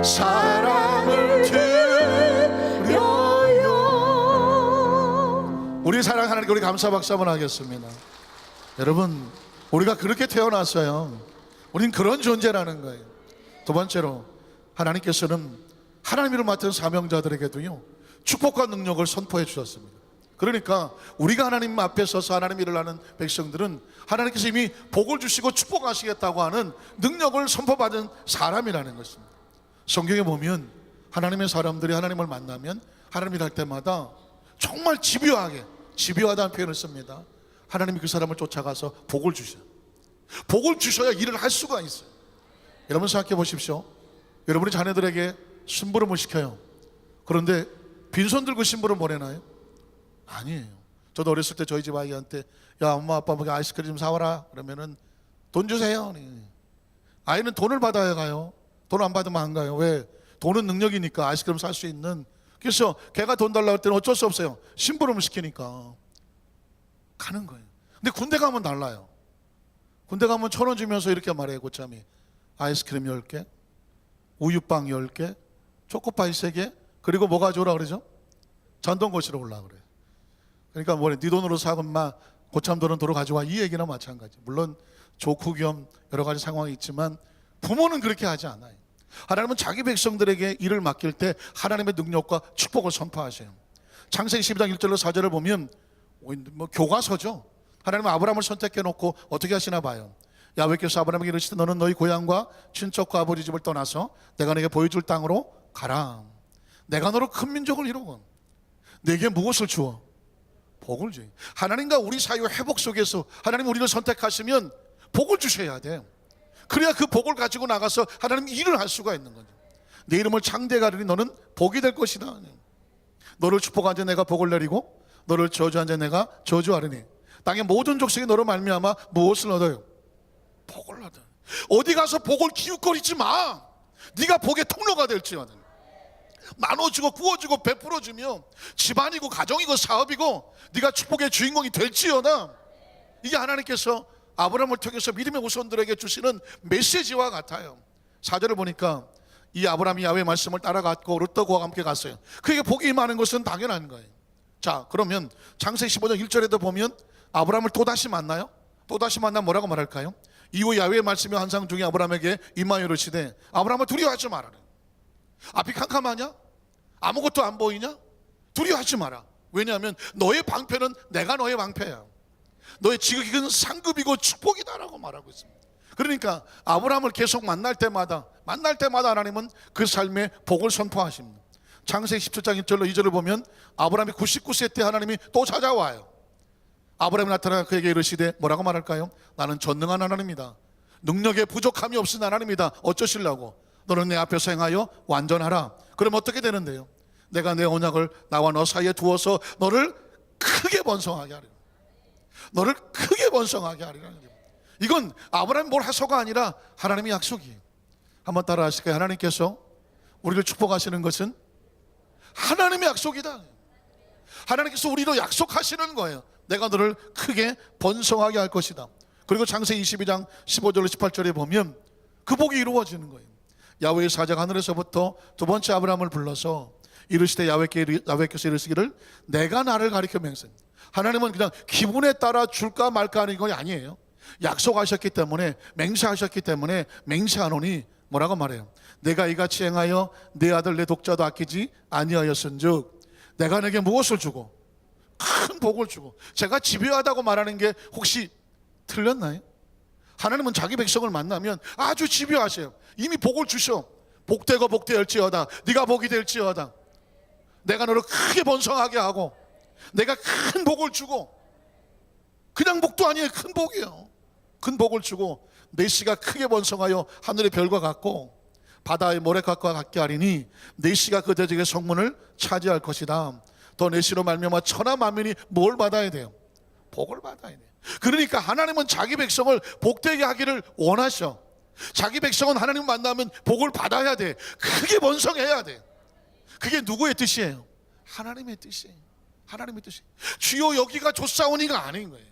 사랑을 드려요. 우리 사랑 하나님께 우리 감사 박수 한번 하겠습니다. 여러분, 우리가 그렇게 태어났어요. 우린 그런 존재라는 거예요. 두 번째로, 하나님께서는 하나님을 맡은 사명자들에게도요, 축복과 능력을 선포해 주셨습니다. 그러니까 우리가 하나님 앞에 서서 하나님 일을 하는 백성들은 하나님께서 이미 복을 주시고 축복하시겠다고 하는 능력을 선포받은 사람이라는 것입니다. 성경에 보면 하나님의 사람들이 하나님을 만나면 하나님 일할 때마다 정말 집요하게, 집요하다는 표현을 씁니다. 하나님이 그 사람을 쫓아가서 복을 주셔요. 복을 주셔야 일을 할 수가 있어요. 여러분 생각해 보십시오. 여러분이 자녀들에게 심부름을 시켜요. 그런데 빈손 들고 심부름 보내나요? 아니에요. 저도 어렸을 때 저희 집 아이한테, 야 엄마 아빠 뭐 아이스크림 좀 사와라 그러면은 돈 주세요. 아이는 돈을 받아야 가요. 돈 안 받으면 안 가요. 왜? 돈은 능력이니까, 아이스크림 살 수 있는. 그래서 걔가 돈 달라고 할 때는 어쩔 수 없어요. 심부름을 시키니까 가는 거예요. 근데 군대 가면 달라요. 군대 가면 1,000원 주면서 이렇게 말해요. 고참이 아이스크림 10개, 우유빵 10개, 초코파이 3개, 그리고 뭐 가져오라 그러죠? 전동거실로 올라 그래요. 그러니까 뭐래, 네 돈으로 사고 마 고참 돈은 도로 가져와, 이 얘기나 마찬가지. 물론 조크 겸 여러 가지 상황이 있지만 부모는 그렇게 하지 않아요. 하나님은 자기 백성들에게 일을 맡길 때 하나님의 능력과 축복을 선포하세요. 창세기 12장 1절로 4절을 보면 교과서죠. 하나님은 아브라함을 선택해 놓고 어떻게 하시나 봐요. 야훼께서 아브라함에게 이르시되 너는 너희 고향과 친척과 아버지 집을 떠나서 내가 네게 보여줄 땅으로 가라. 내가 너로 큰 민족을 이루고 네게 무엇을 주어? 복을 주어. 하나님과 우리 사이의 회복 속에서 하나님 우리를 선택하시면 복을 주셔야 돼요. 그래야 그 복을 가지고 나가서 하나님 일을 할 수가 있는 거죠. 내 이름을 창대하게 하리니 너는 복이 될 것이다. 너를 축복한 자 내가 복을 내리고 너를 저주한 자 내가 저주하리니 땅의 모든 족속이 너로 말미암아 무엇을 얻어요? 복을 얻어. 어디 가서 복을 기웃거리지 마. 네가 복의 통로가 될지어다. 나눠주고 구워주고 베풀어주며 집안이고 가정이고 사업이고 네가 축복의 주인공이 될지어다. 이게 하나님께서 아브라함을 통해서 믿음의 후손들에게 주시는 메시지와 같아요. 4절을 보니까 이 아브라함이 야훼의 말씀을 따라갔고 롯과 함께 갔어요. 그에게 복이 임하는 것은 당연한 거예요. 자, 그러면 창세기 15장 1절에도 보면 아브라함을 또다시 만나요. 또다시 만나면 뭐라고 말할까요? 이후 야훼의 말씀이 환상 중에 아브라함에게 임하여 이르시되 아브라함아 두려워하지 말아라. 앞이 캄캄하냐? 아무것도 안 보이냐? 두려워하지 마라. 왜냐하면 너의 방패는 내가 너의 방패야. 너의 지극히 상급이고 축복이다라고 말하고 있습니다. 그러니까 아브라함을 계속 만날 때마다 하나님은 그 삶에 복을 선포하십니다. 창세기 17장 1절로 2절을 보면 아브라함이 99세 때 하나님이 또 찾아와요. 아브라함이 나타나 그에게 이르시되 뭐라고 말할까요? 나는 전능한 하나님이다. 능력에 부족함이 없은 하나님이다. 어쩌시려고? 너는 내 앞에서 행하여 완전하라. 그럼 어떻게 되는데요? 내가 내 언약을 나와 너 사이에 두어서 너를 크게 번성하게 하리라. 너를 크게 번성하게 하리라. 이건 아브라함이 뭘 해서가 아니라 하나님의 약속이에요. 한번 따라 하실까요? 하나님께서 우리를 축복하시는 것은 하나님의 약속이다. 하나님께서 우리로 약속하시는 거예요. 내가 너를 크게 번성하게 할 것이다. 그리고 창세기 22장 15절로 18절에 보면 그 복이 이루어지는 거예요. 야훼의 사자가 하늘에서부터 두 번째 아브라함을 불러서 이르시되 야훼께서 이르시기를 내가 나를 가리켜 맹세. 하나님은 그냥 기분에 따라 줄까 말까 하는 건 아니에요. 약속하셨기 때문에 맹세하셨기 때문에 맹세하노니 뭐라고 말해요? 내가 이같이 행하여 내 아들 내 독자도 아끼지 아니하였은즉 내가 내게 무엇을 주고 큰 복을 주고. 제가 집요하다고 말하는 게 혹시 틀렸나요? 하나님은 자기 백성을 만나면 아주 집요하세요. 이미 복을 주셔. 복되고 복되을지어다. 네가 복이 될지어다. 내가 너를 크게 번성하게 하고 내가 큰 복을 주고. 그냥 복도 아니에요. 큰 복이에요. 큰 복을 주고 내 씨가 크게 번성하여 하늘의 별과 같고 바다의 모래같과 같게 하리니 내 씨가 그 대적의 성문을 차지할 것이다. 더 내 씨로 말미암아 천하 만민이 뭘 받아야 돼요? 복을 받아야 돼요. 그러니까 하나님은 자기 백성을 복되게 하기를 원하셔. 자기 백성은 하나님 만나면 복을 받아야 돼. 크게 번성해야 돼. 그게 누구의 뜻이에요? 하나님의 뜻이에요. 하나님의 뜻이에요. 주여 여기가 좋사오니가 아닌 거예요.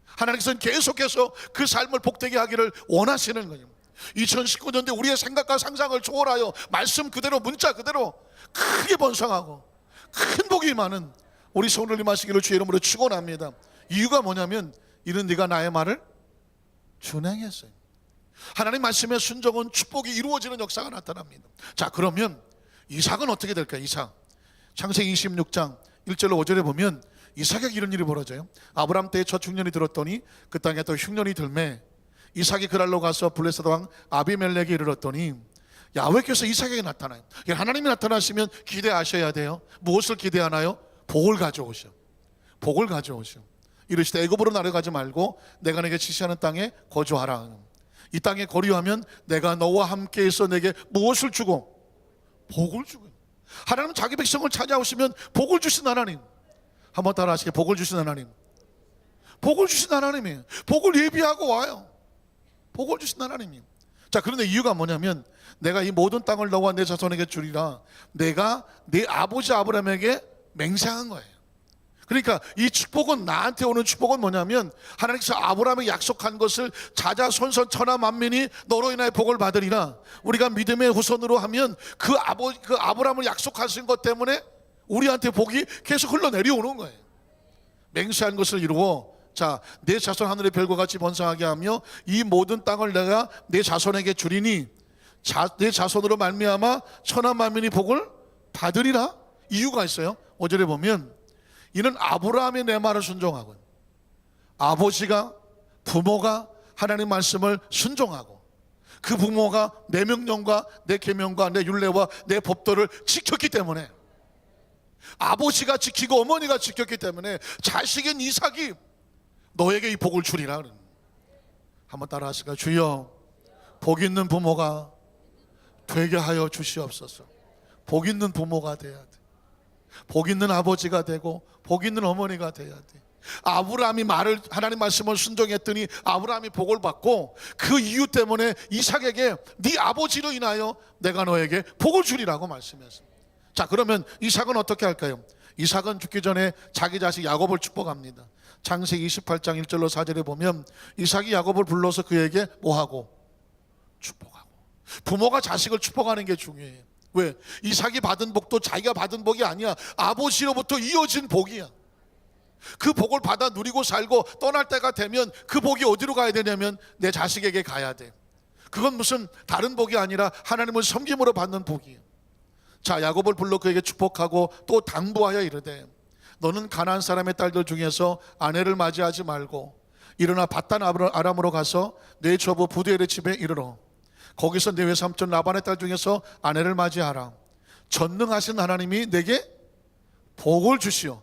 하나님께서는 계속해서 그 삶을 복되게 하기를 원하시는 거예요. 2019년대 우리의 생각과 상상을 초월하여 말씀 그대로 문자 그대로 크게 번성하고 큰 복이 많은 우리 손을 임하시기를 주의 이름으로 축원합니다. 이유가 뭐냐면 이는 네가 나의 말을 준행했어요. 하나님 말씀의 순종은 축복이 이루어지는 역사가 나타납니다. 자, 그러면 이삭은 어떻게 될까요? 이삭 창세기 26장 1절로 5절에 보면 이삭에게 이런 일이 벌어져요. 아브람 때에 첫 흉년이 들었더니 그 땅에 또 흉년이 들매 이삭이 그랄로 가서 블레셋 왕 아비멜렉에 이르렀더니 야훼께서 이삭에게 나타나요. 하나님이 나타나시면 기대하셔야 돼요. 무엇을 기대하나요? 복을 가져오셔. 복을 가져오셔. 이르시되 애굽으로 나아가지 말고 내가 내게 지시하는 땅에 거주하라. 이 땅에 거류하면 내가 너와 함께해서 내게 무엇을 주고? 복을 주고. 하나님은 자기 백성을 찾아오시면 복을 주신 하나님. 한번 따라 하시게. 복을 주신 하나님. 복을 주신 하나님이에요. 복을 예비하고 와요. 복을 주신 하나님이에요. 자, 그런데 이유가 뭐냐면 내가 이 모든 땅을 너와 내 자손에게 주리라 내가 네 아버지 아브라함에게 맹세한 거예요. 그러니까 이 축복은 나한테 오는 축복은 뭐냐면 하나님께서 아브라함에게 약속한 것을 자자손손 천하 만민이 너로 인하여 복을 받으리라. 우리가 믿음의 후손으로 하면 그 아브라함을 약속하신 것 때문에 우리한테 복이 계속 흘러내려오는 거예요. 맹세한 것을 이루어 자, 내 자손 하늘의 별과 같이 번성하게 하며 이 모든 땅을 내가 내 자손에게 주리니 내 자손으로 말미암아 천하 만민이 복을 받으리라. 이유가 있어요. 5절에 보면 이는 아브라함의 내 말을 순종하고, 아버지가 부모가 하나님 말씀을 순종하고 그 부모가 내 명령과 내 계명과 내 율례와 내 법도를 지켰기 때문에, 아버지가 지키고 어머니가 지켰기 때문에 자식인 이삭이 너에게 이 복을 주리라. 한번 따라 하실까요? 주여, 복 있는 부모가 되게 하여 주시옵소서. 복 있는 부모가 돼야 돼. 복 있는 아버지가 되고 복 있는 어머니가 돼야 돼. 아브라함이 하나님 말씀을 순종했더니 아브라함이 복을 받고, 그 이유 때문에 이삭에게 네 아버지로 인하여 내가 너에게 복을 주리라고 말씀했습니다. 자, 그러면 이삭은 어떻게 할까요? 이삭은 죽기 전에 자기 자식 야곱을 축복합니다. 창세기 28장 1절로 4절에 보면 이삭이 야곱을 불러서 그에게 뭐하고? 축복하고. 부모가 자식을 축복하는 게 중요해요. 왜? 이삭이 받은 복도 자기가 받은 복이 아니야. 아버지로부터 이어진 복이야. 그 복을 받아 누리고 살고 떠날 때가 되면 그 복이 어디로 가야 되냐면 내 자식에게 가야 돼. 그건 무슨 다른 복이 아니라 하나님을 섬김으로 받는 복이에요. 자, 야곱을 불러 그에게 축복하고 또 당부하여 이르되 너는 가나안 사람의 딸들 중에서 아내를 맞이하지 말고 일어나 밧단 아람으로 가서 내 조부 부두엘의 집에 이르러 거기서 내 외삼촌 라반의 딸 중에서 아내를 맞이하라. 전능하신 하나님이 내게 복을 주시오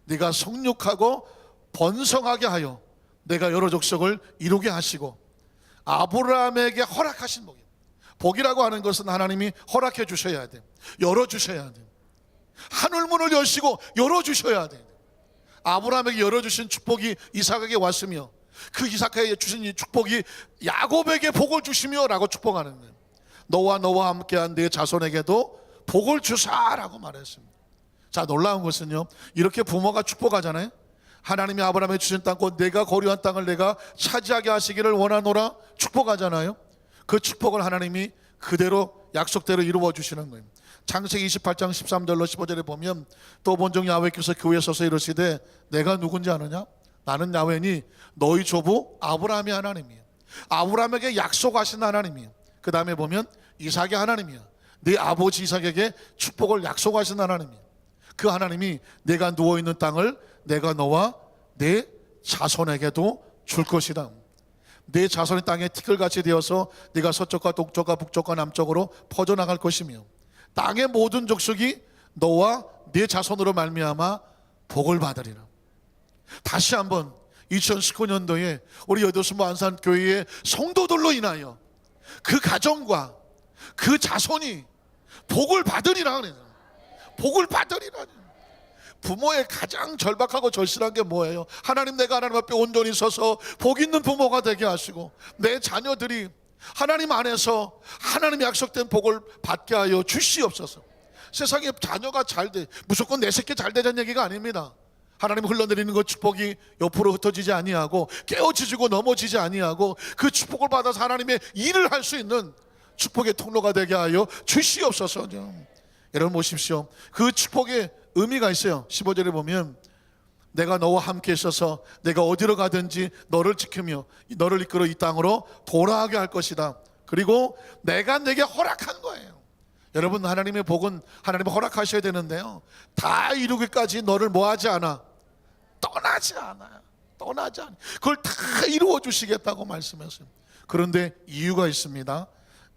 네가 성육하고 번성하게 하여 내가 여러 족속을 이루게 하시고 아브라함에게 허락하신 복이에요. 복이라고 하는 것은 하나님이 허락해 주셔야 돼. 열어주셔야 돼. 하늘문을 여시고 열어주셔야 돼. 아브라함에게 열어주신 축복이 이삭에게 왔으며 그 이삭에게 주신 이 축복이 야곱에게 복을 주시며 라고 축복하는 거예요. 너와 함께한 내 자손에게도 복을 주사라고 말했습니다. 자, 놀라운 것은요, 이렇게 부모가 축복하잖아요. 하나님이 아브라함에 주신 땅과 내가 거류한 땅을 내가 차지하게 하시기를 원하노라 축복하잖아요. 그 축복을 하나님이 그대로 약속대로 이루어 주시는 거예요. 창세기 28장 13절로 15절에 보면 또 본종 야훼께서 그 위에 서서 이르시되 내가 누군지 아느냐? 나는 야훼니 너희 조부 아브라함의 하나님이야. 아브라함에게 약속하신 하나님이야. 그 다음에 보면 이삭의 하나님이야. 네 아버지 이삭에게 축복을 약속하신 하나님이야. 그 하나님이 내가 누워있는 땅을 내가 너와 내 자손에게도 줄 것이다. 내 자손의 땅에 티끌같이 되어서 네가 서쪽과 동쪽과 북쪽과 남쪽으로 퍼져나갈 것이며 땅의 모든 족속이 너와 네 자손으로 말미암아 복을 받으리라. 다시 한번 2019년도에 우리 여도순모 안산교회의 성도들로 인하여 그 가정과 그 자손이 복을 받으리라 그래요. 복을 받으리라. 부모의 가장 절박하고 절실한 게 뭐예요? 하나님, 내가 하나님 앞에 온전히 서서 복 있는 부모가 되게 하시고 내 자녀들이 하나님 안에서 하나님의 약속된 복을 받게 하여 주시옵소서. 세상에 자녀가 잘 돼, 무조건 내 새끼 잘 되자는 얘기가 아닙니다. 하나님 흘러내리는 그 축복이 옆으로 흩어지지 아니하고 깨어지고 넘어지지 아니하고 그 축복을 받아서 하나님의 일을 할 수 있는 축복의 통로가 되게 하여 주시옵소서. 여러분 보십시오. 그 축복의 의미가 있어요. 15절에 보면 내가 너와 함께 있어서 내가 어디로 가든지 너를 지키며 너를 이끌어 이 땅으로 돌아가게 할 것이다. 그리고 내가 내게 허락한 거예요. 여러분, 하나님의 복은 하나님이 허락하셔야 되는데요, 다 이루기까지 너를 뭐하지 않아? 떠나지 않아요. 떠나지 않아요. 그걸 다 이루어 주시겠다고 말씀했어요. 그런데 이유가 있습니다.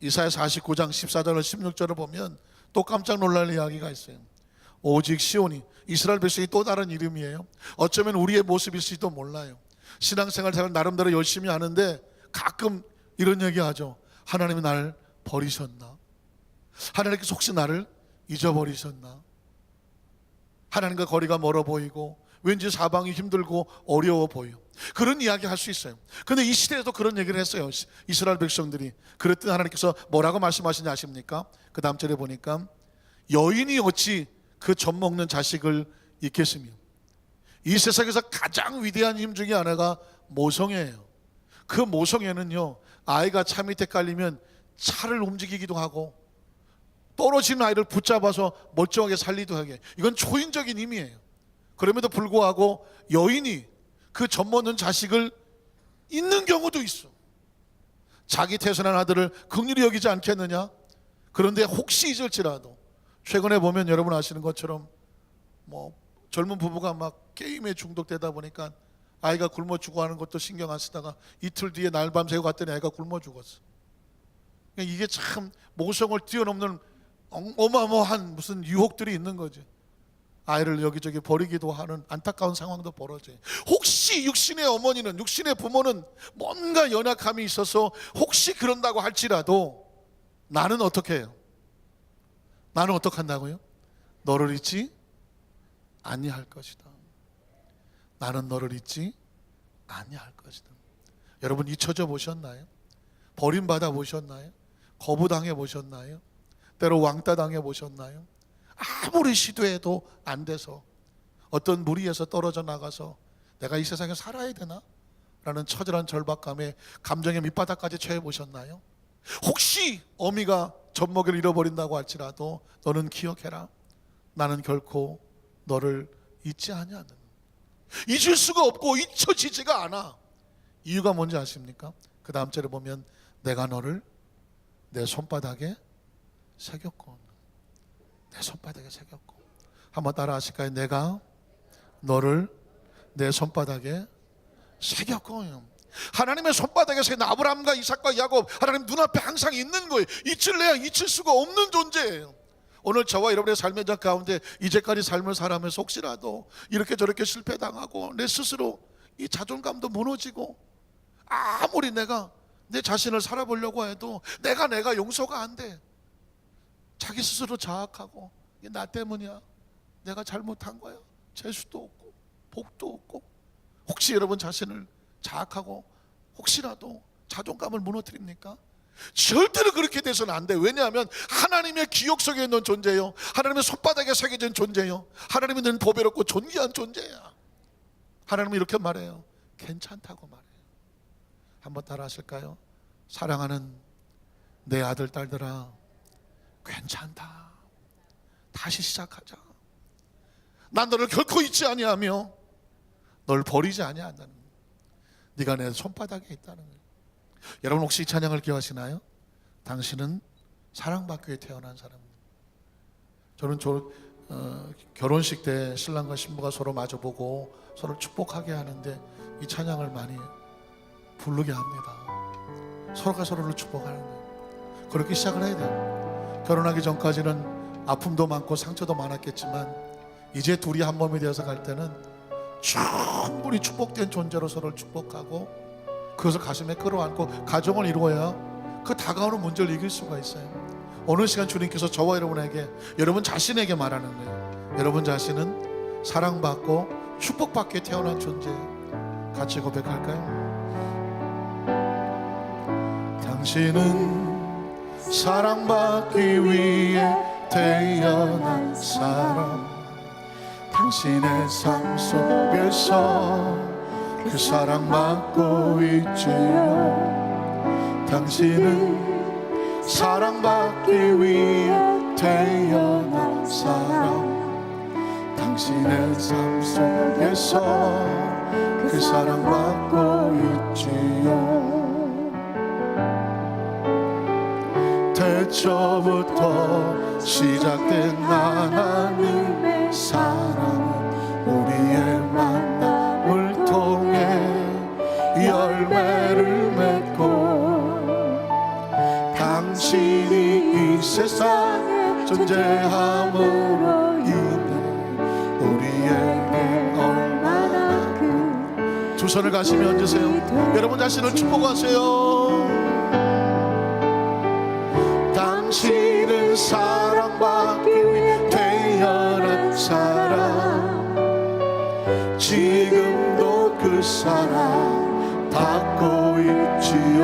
이사야 49장 14절로 16절을 보면 또 깜짝 놀랄 이야기가 있어요. 오직 시온이, 이스라엘 백성이 또 다른 이름이에요. 어쩌면 우리의 모습일지도 몰라요. 신앙생활 잘 나름대로 열심히 하는데 가끔 이런 얘기하죠. 하나님이 나를 버리셨나? 하나님께서 혹시 나를 잊어버리셨나? 하나님과 거리가 멀어 보이고 왠지 사방이 힘들고 어려워 보여. 그런 이야기 할 수 있어요. 그런데 이 시대에도 그런 얘기를 했어요. 이스라엘 백성들이. 그랬더니 하나님께서 뭐라고 말씀하시는지 아십니까? 그 다음 절에 보니까 여인이 어찌 그 젖 먹는 자식을 잊겠으며. 이 세상에서 가장 위대한 힘 중에 하나가 모성애예요. 그 모성애는요, 아이가 차 밑에 깔리면 차를 움직이기도 하고 떨어진 아이를 붙잡아서 멀쩡하게 살리도 하게, 이건 초인적인 힘이에요. 그럼에도 불구하고 여인이 그 젖먹는 자식을 잊는 경우도 있어. 자기 태어난 아들을 긍휼히 여기지 않겠느냐? 그런데 혹시 잊을지라도, 최근에 보면 여러분 아시는 것처럼 젊은 부부가 막 게임에 중독되다 보니까 아이가 굶어 죽어하는 것도 신경 안 쓰다가 이틀 뒤에 날밤 새고 갔더니 아이가 굶어 죽었어. 이게 참 모성을 뛰어넘는 어마어마한 무슨 유혹들이 있는 거지. 아이를 여기저기 버리기도 하는 안타까운 상황도 벌어져요. 혹시 육신의 어머니는, 육신의 부모는 뭔가 연약함이 있어서 혹시 그런다고 할지라도 나는 어떻게 해요? 나는 어떻게 한다고요? 너를 잊지 아니할 것이다. 나는 너를 잊지 아니할 것이다. 여러분 잊혀져 보셨나요? 버림받아 보셨나요? 거부당해 보셨나요? 때로 왕따 당해 보셨나요? 아무리 시도해도 안 돼서 어떤 무리에서 떨어져 나가서 내가 이 세상에 살아야 되나? 라는 처절한 절박감에 감정의 밑바닥까지 처해 보셨나요? 혹시 어미가 젖먹이를 잃어버린다고 할지라도 너는 기억해라. 나는 결코 너를 잊지 아니하는, 잊을 수가 없고 잊혀지지가 않아. 이유가 뭔지 아십니까? 그 다음 절에 보면 내가 너를 내 손바닥에 새겼고, 내 손바닥에 새겼고. 한번 따라 하실까요? 내가 너를 내 손바닥에 새겼고. 하나님의 손바닥에 새긴 아브라함과 이삭과 야곱, 하나님 눈앞에 항상 있는 거예요. 잊을래야 잊힐 수가 없는 존재예요. 오늘 저와 여러분의 삶의 장 가운데 이제까지 삶을 살아가면서 혹시라도 이렇게 저렇게 실패당하고 내 스스로 이 자존감도 무너지고 아무리 내가 내 자신을 살아보려고 해도 내가 용서가 안 돼. 자기 스스로 자학하고 이게 나 때문이야, 내가 잘못한 거야, 재수도 없고 복도 없고. 혹시 여러분 자신을 자학하고 혹시라도 자존감을 무너뜨립니까? 절대로 그렇게 돼서는 안 돼. 왜냐하면 하나님의 기억 속에 있는 존재요, 하나님의 손바닥에 새겨진 존재요, 하나님은 늘 보배롭고 존귀한 존재야. 하나님은 이렇게 말해요. 괜찮다고 말해요. 한번 따라 하실까요? 사랑하는 내 아들 딸들아, 괜찮다. 다시 시작하자. 난 너를 결코 잊지 아니하며 널 버리지 아니한다는, 네가 내 손바닥에 있다는 거예요. 여러분 혹시 이 찬양을 기억하시나요? 당신은 사랑받기 위해 태어난 사람입니다. 저는 결혼식 때 신랑과 신부가 서로 마주보고 서로 축복하게 하는데 이 찬양을 많이 부르게 합니다. 서로가 서로를 축복하는 거예요. 그렇게 시작을 해야 돼요. 결혼하기 전까지는 아픔도 많고 상처도 많았겠지만 이제 둘이 한 몸이 되어서 갈 때는 충분히 축복된 존재로 서로를 축복하고 그것을 가슴에 끌어안고 가정을 이루어야 그 다가오는 문제를 이길 수가 있어요. 어느 시간 주님께서 저와 여러분에게, 여러분 자신에게 말하는 거예요. 여러분 자신은 사랑받고 축복받게 태어난 존재예요. 같이 고백할까요? 당신은 사랑받기 위해 태어난 사람. 당신의 삶 속에서 그 사랑받고 있지요. 당신은 사랑받기 위해 태어난 사람. 당신의 삶 속에서 그 사랑받고 있지요. 태초부터 시작된 하나님의 사랑은 우리의 만남을 통해 열매를 맺고, 당신이 이 세상에 존재함으로 인해 우리에게 얼마나 큰, 두 손을 가시며 얹으세요. 여러분 자신을 축복하세요. 당신은 사랑받기 위해 태어난 사람. 지금도 그 사랑 받고 있지요.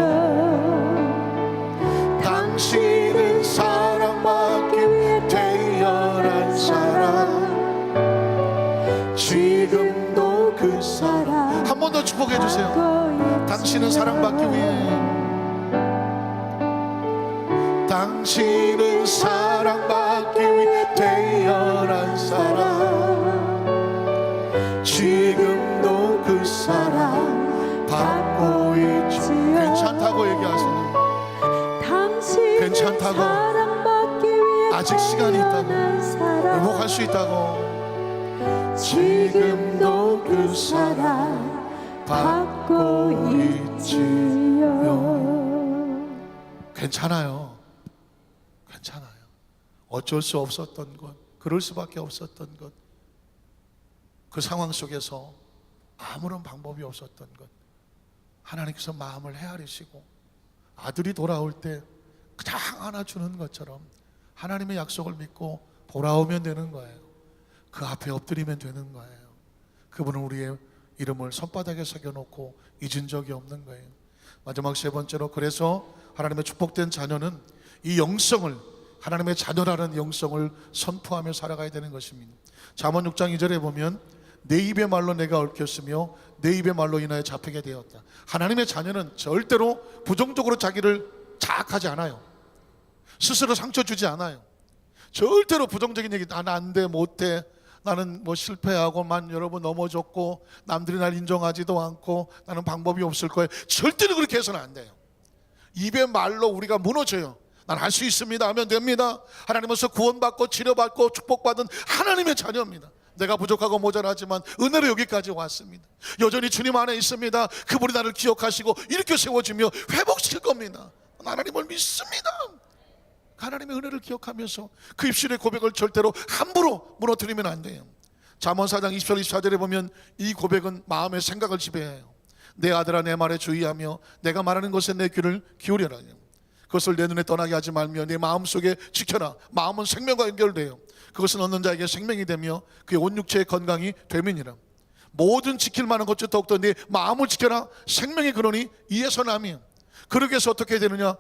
당신은 사랑받기 위해 태어난 사람. 지금도 그 사랑. 한 번 더 축복해 주세요. 당신은 사랑받기 위해, 당신은 사랑받기 위해 태어난 사람. 지금도 그 사랑 아직 시간이 있다고, 회복할 수 있다고. 지금도 그 사랑 받고 있지요. 괜찮아요. 괜찮아요. 어쩔 수 없었던 것, 그럴 수밖에 없었던 것, 그 상황 속에서 아무런 방법이 없었던 것, 하나님께서 마음을 헤아리시고 아들이 돌아올 때 그냥 안아주는 것처럼 하나님의 약속을 믿고 돌아오면 되는 거예요. 그 앞에 엎드리면 되는 거예요. 그분은 우리의 이름을 손바닥에 새겨놓고 잊은 적이 없는 거예요. 마지막 세 번째로, 그래서 하나님의 축복된 자녀는 이 영성을, 하나님의 자녀라는 영성을 선포하며 살아가야 되는 것입니다. 잠언 6장 2절에 보면 내 입의 말로 내가 얽혔으며 내 입의 말로 인하여 잡히게 되었다. 하나님의 자녀는 절대로 부정적으로 자기를 자학하지 않아요. 스스로 상처 주지 않아요. 절대로 부정적인 얘기, 나는 안 돼, 못해, 나는 뭐 실패하고만 여러 번 넘어졌고 남들이 날 인정하지도 않고 나는 방법이 없을 거예요. 절대로 그렇게 해서는 안 돼요. 입의 말로 우리가 무너져요. 난 할 수 있습니다 하면 됩니다. 하나님께서 구원받고 치료받고 축복받은 하나님의 자녀입니다. 내가 부족하고 모자라지만 은혜로 여기까지 왔습니다. 여전히 주님 안에 있습니다. 그분이 나를 기억하시고 이렇게 세워주며 회복시킬 겁니다. 하나님을 믿습니다. 하나님의 은혜를 기억하면서 그 입술의 고백을 절대로 함부로 무너뜨리면 안 돼요. 잠언 4장 20절 24절에 보면 이 고백은 마음의 생각을 지배해요. 내 아들아, 내 말에 주의하며 내가 말하는 것에 내 귀를 기울여라. 그것을 내 눈에 떠나게 하지 말며 내 마음속에 지켜라. 마음은 생명과 연결돼요. 그것은 얻는 자에게 생명이 되며 그의 온 육체의 건강이 되민이라. 모든 지킬 만한 것도 더욱더 네 마음을 지켜라. 생명의 근원이 이에서 남이에요. 그러기 위해서 어떻게 되느냐?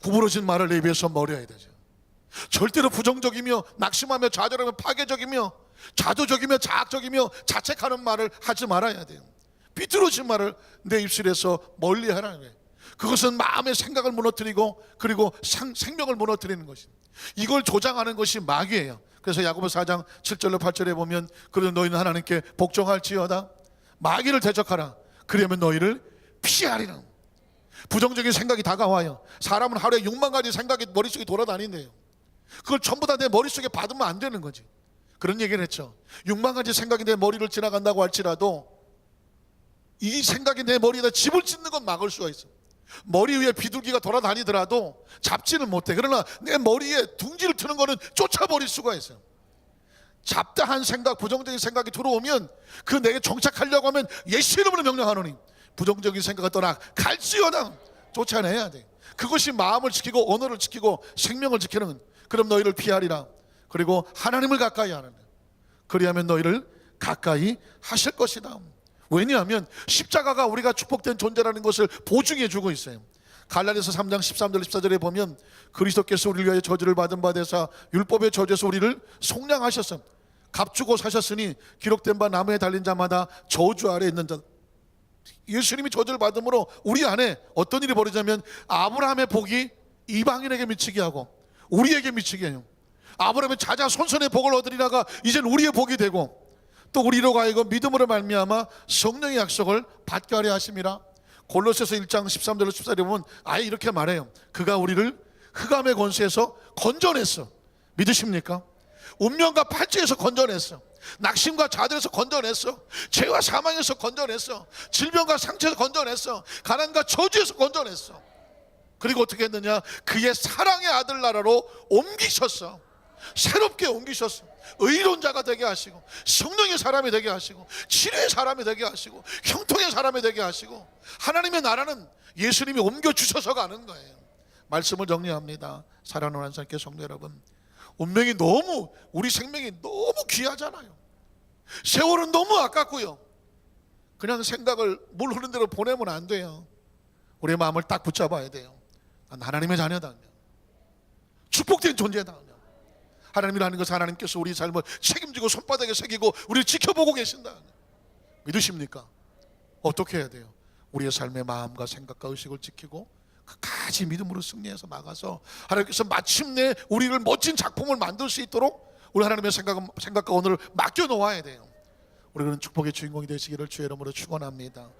구부러진 말을 내 입에서 버려야 되죠. 절대로 부정적이며 낙심하며 좌절하며 파괴적이며 자조적이며 자학적이며 자책하는 말을 하지 말아야 돼요. 비뚤어진 말을 내 입술에서 멀리 하라는 거예요. 그것은 마음의 생각을 무너뜨리고 그리고 생명을 무너뜨리는 것입니다. 이걸 조장하는 것이 마귀예요. 그래서 야고보서 4장 7절로 8절에 보면 그래도 너희는 하나님께 복종할지어다. 마귀를 대적하라. 그러면 너희를 피하리라. 부정적인 생각이 다가와요. 사람은 하루에 6만 가지 생각이 머릿속에 돌아다닌대요. 그걸 전부 다 내 머릿속에 받으면 안 되는 거지. 그런 얘기를 했죠. 6만 가지 생각이 내 머리를 지나간다고 할지라도 이 생각이 내 머리에다 집을 짓는 건 막을 수가 있어. 머리 위에 비둘기가 돌아다니더라도 잡지는 못해. 그러나 내 머리에 둥지를 트는 거는 쫓아버릴 수가 있어요. 잡다한 생각, 부정적인 생각이 들어오면 그 내게 정착하려고 하면 예수 이름으로 명령하노니 부정적인 생각을 떠나 갈지어다. 쫓아내야 돼. 그것이 마음을 지키고 언어를 지키고 생명을 지키는. 그럼 너희를 피하리라. 그리고 하나님을 가까이 하는. 그리하면 너희를 가까이 하실 것이다. 왜냐하면 십자가가 우리가 축복된 존재라는 것을 보증해 주고 있어요. 갈라디아서 3장 13절 14절에 보면 그리스도께서 우리를 위하여 저주를 받은 바 되사 율법의 저주에서 우리를 속량하셨음. 값주고 사셨으니 기록된 바 나무에 달린 자마다 저주 아래 있는 자. 예수님이 저주를 받음으로 우리 안에 어떤 일이 벌어지냐면 아브라함의 복이 이방인에게 미치게 하고 우리에게 미치게 해요. 아브라함의 자자 손손의 복을 얻으리라가 이제는 우리의 복이 되고 또 우리로 가이고 믿음으로 말미암아 성령의 약속을 받게 하려 하심이라. 골로새서 1장 13절로 14절에 보면 아예 이렇게 말해요. 그가 우리를 흑암의 권세에서 건져냈어. 믿으십니까? 운명과 팔찌에서 건져냈어. 낙심과 좌절에서 건져냈어. 죄와 사망에서 건져냈어. 질병과 상처에서 건져냈어. 가난과 저주에서 건져냈어. 그리고 어떻게 했느냐? 그의 사랑의 아들 나라로 옮기셨어. 새롭게 옮기셨어. 의로운 자가 되게 하시고 성령의 사람이 되게 하시고 치료의 사람이 되게 하시고 형통의 사람이 되게 하시고 하나님의 나라는 예수님이 옮겨주셔서 가는 거예요. 말씀을 정리합니다. 사랑하는 한산교회 성도 여러분, 운명이 너무, 우리 생명이 너무 귀하잖아요. 세월은 너무 아깝고요. 그냥 생각을 물 흐르는 대로 보내면 안 돼요. 우리의 마음을 딱 붙잡아야 돼요. 난 하나님의 자녀다. 축복된 존재다. 하나님이라는 것은 하나님께서 우리 삶을 책임지고 손바닥에 새기고 우리를 지켜보고 계신다. 믿으십니까? 어떻게 해야 돼요? 우리의 삶의 마음과 생각과 의식을 지키고 끝까지 믿음으로 승리해서 나가서 하나님께서 마침내 우리를 멋진 작품을 만들 수 있도록 우리 하나님의 생각과 언어를 맡겨 놓아야 돼요. 우리는 축복의 주인공이 되시기를 주의 이름으로 축원합니다.